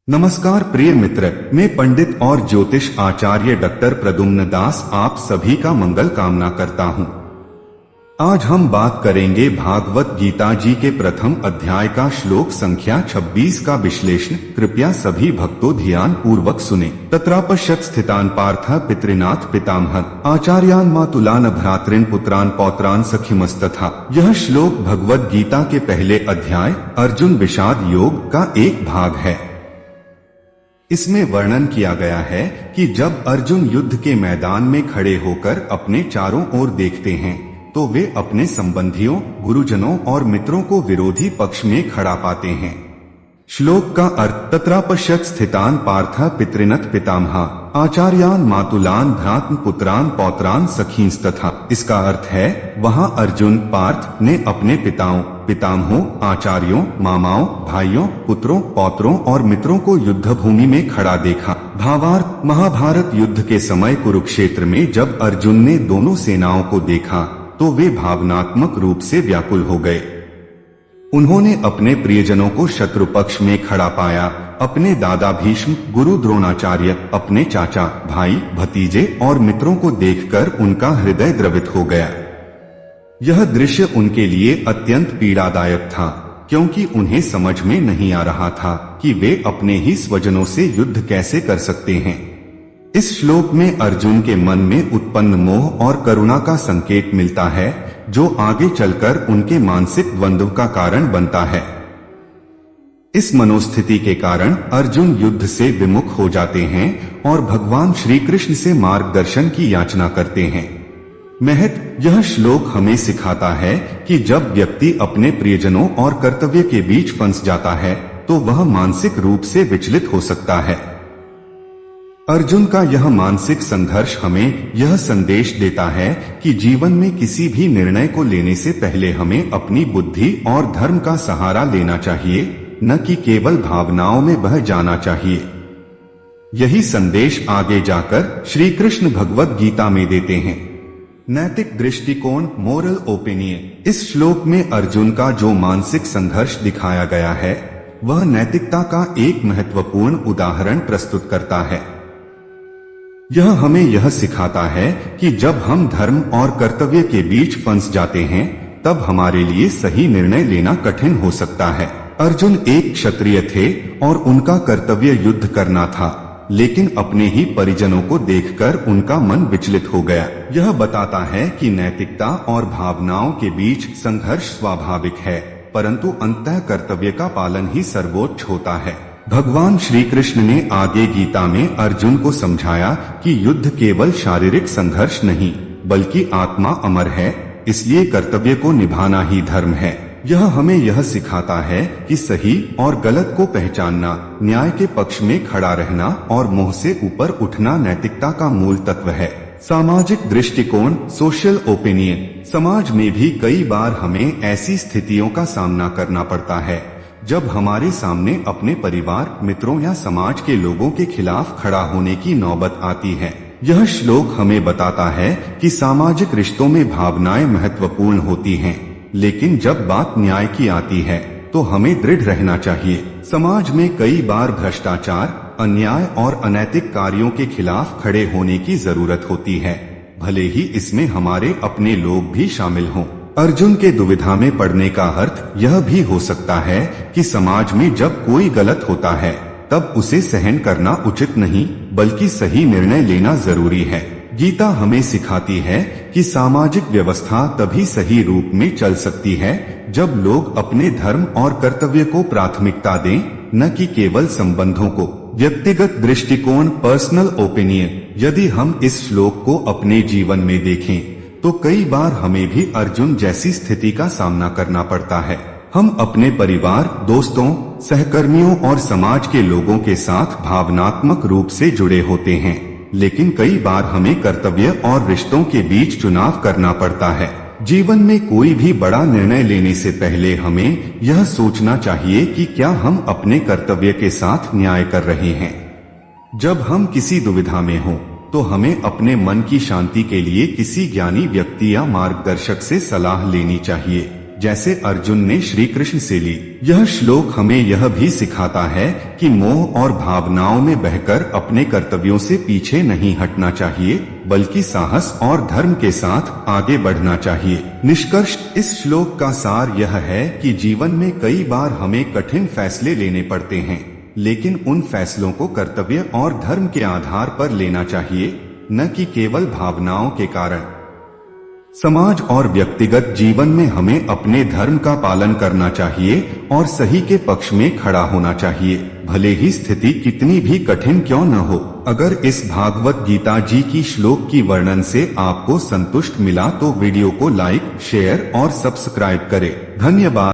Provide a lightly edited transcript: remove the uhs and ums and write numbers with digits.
नमस्कार प्रिय मित्र, मैं पंडित और ज्योतिष आचार्य डॉक्टर प्रद्युम्न दास आप सभी का मंगल कामना करता हूं। आज हम बात करेंगे भागवत गीता जी के प्रथम अध्याय का श्लोक संख्या 26 का विश्लेषण। कृपया सभी भक्तों ध्यान पूर्वक सुने। तत्रापश्यत् स्थितान पार्थ पितृनाथ पितामह आचार्यान मातुलान भ्रातृन पुत्रान पौत्रान सखिमस्तथा। यह श्लोक भगवत गीता के पहले अध्याय अर्जुन विषाद योग का एक भाग है। इसमें वर्णन किया गया है कि जब अर्जुन युद्ध के मैदान में खड़े होकर अपने चारों ओर देखते हैं तो वे अपने संबंधियों, गुरुजनों और मित्रों को विरोधी पक्ष में खड़ा पाते हैं। श्लोक का अर्थ तत्रापश्यत् स्थितान पार्थ पितृनत पितामह आचार्यान मातुलान भ्रातृ पुत्रान पौत्रान सखींस्तथा। इसका अर्थ है वहां अर्जुन पार्थ ने अपने पितामहों, आचार्यों, मामाओं, भाइयों, पुत्रों, पौत्रों और मित्रों को युद्ध भूमि में खड़ा देखा। भावार्थ महाभारत युद्ध के समय कुरुक्षेत्र में जब अर्जुन ने दोनों सेनाओं को देखा तो वे भावनात्मक रूप से व्याकुल हो गए। उन्होंने अपने प्रियजनों को शत्रु पक्ष में खड़ा पाया। अपने दादा भीष्म, गुरु द्रोणाचार्य, अपने चाचा, भाई, भतीजे और मित्रों को देखकर उनका हृदय द्रवित हो गया। यह दृश्य उनके लिए अत्यंत पीड़ादायक था, क्योंकि उन्हें समझ में नहीं आ रहा था कि वे अपने ही स्वजनों से युद्ध कैसे कर सकते हैं। इस श्लोक में अर्जुन के मन में उत्पन्न मोह और करुणा का संकेत मिलता है, जो आगे चलकर उनके मानसिक द्वंद्व का कारण बनता है। इस मनोस्थिति के कारण अर्जुन युद्ध से विमुख हो जाते हैं और भगवान श्री कृष्ण से मार्गदर्शन की याचना करते हैं। यह श्लोक हमें सिखाता है कि जब व्यक्ति अपने प्रियजनों और कर्तव्य के बीच फंस जाता है तो वह मानसिक रूप से विचलित हो सकता है। अर्जुन का यह मानसिक संघर्ष हमें यह संदेश देता है कि जीवन में किसी भी निर्णय को लेने से पहले हमें अपनी बुद्धि और धर्म का सहारा लेना चाहिए, न कि केवल भावनाओं में बह जाना चाहिए। यही संदेश आगे जाकर श्री कृष्ण भगवत गीता में देते हैं। नैतिक दृष्टिकोण, मोरल ओपिनियन। इस श्लोक में अर्जुन का जो मानसिक संघर्ष दिखाया गया है वह नैतिकता का एक महत्वपूर्ण उदाहरण प्रस्तुत करता है। यह हमें यह सिखाता है कि जब हम धर्म और कर्तव्य के बीच फंस जाते हैं तब हमारे लिए सही निर्णय लेना कठिन हो सकता है। अर्जुन एक क्षत्रिय थे और उनका कर्तव्य युद्ध करना था, लेकिन अपने ही परिजनों को देखकर उनका मन विचलित हो गया। यह बताता है कि नैतिकता और भावनाओं के बीच संघर्ष स्वाभाविक है, परंतु अंततः कर्तव्य का पालन ही सर्वोच्च होता है। भगवान श्री कृष्ण ने आगे गीता में अर्जुन को समझाया कि युद्ध केवल शारीरिक संघर्ष नहीं बल्कि आत्मा अमर है, इसलिए कर्तव्य को निभाना ही धर्म है। यह हमें यह सिखाता है कि सही और गलत को पहचानना, न्याय के पक्ष में खड़ा रहना और मोह से ऊपर उठना नैतिकता का मूल तत्व है। सामाजिक दृष्टिकोण, सोशल ओपिनियन। समाज में भी कई बार हमें ऐसी स्थितियों का सामना करना पड़ता है जब हमारे सामने अपने परिवार, मित्रों या समाज के लोगों के खिलाफ खड़ा होने की नौबत आती है। यह श्लोक हमें बताता है कि सामाजिक रिश्तों में भावनाएं महत्वपूर्ण होती हैं, लेकिन जब बात न्याय की आती है तो हमें दृढ़ रहना चाहिए। समाज में कई बार भ्रष्टाचार, अन्याय और अनैतिक कार्यों के खिलाफ खड़े होने की जरूरत होती है, भले ही इसमें हमारे अपने लोग भी शामिल हों। अर्जुन के दुविधा में पड़ने का अर्थ यह भी हो सकता है कि समाज में जब कोई गलत होता है तब उसे सहन करना उचित नहीं बल्कि सही निर्णय लेना जरूरी है। गीता हमें सिखाती है कि सामाजिक व्यवस्था तभी सही रूप में चल सकती है जब लोग अपने धर्म और कर्तव्य को प्राथमिकता दें, न कि केवल संबंधों को। व्यक्तिगत दृष्टिकोण, पर्सनल ओपिनियन। यदि हम इस श्लोक को अपने जीवन में देखें तो कई बार हमें भी अर्जुन जैसी स्थिति का सामना करना पड़ता है। हम अपने परिवार, दोस्तों, सहकर्मियों और समाज के लोगों के साथ भावनात्मक रूप से जुड़े होते हैं, लेकिन कई बार हमें कर्तव्य और रिश्तों के बीच चुनाव करना पड़ता है। जीवन में कोई भी बड़ा निर्णय लेने से पहले हमें यह सोचना चाहिए कि क्या हम अपने कर्तव्य के साथ न्याय कर रहे हैं। जब हम किसी दुविधा में हों तो हमें अपने मन की शांति के लिए किसी ज्ञानी व्यक्ति या मार्गदर्शक से सलाह लेनी चाहिए। जैसे अर्जुन ने श्री कृष्ण से ली। यह श्लोक हमें यह भी सिखाता है कि मोह और भावनाओं में बहकर अपने कर्तव्यों से पीछे नहीं हटना चाहिए, बल्कि साहस और धर्म के साथ आगे बढ़ना चाहिए। निष्कर्ष, इस श्लोक का सार यह है कि जीवन में कई बार हमें कठिन फैसले लेने पड़ते हैं, लेकिन उन फैसलों को कर्तव्य और धर्म के आधार पर लेना चाहिए, न कि केवल भावनाओं के कारण। समाज और व्यक्तिगत जीवन में हमें अपने धर्म का पालन करना चाहिए और सही के पक्ष में खड़ा होना चाहिए, भले ही स्थिति कितनी भी कठिन क्यों न हो। अगर इस भागवत गीता जी की श्लोक की वर्णन से आपको संतुष्ट मिला तो वीडियो को लाइक, शेयर और सब्सक्राइब करें। धन्यवाद।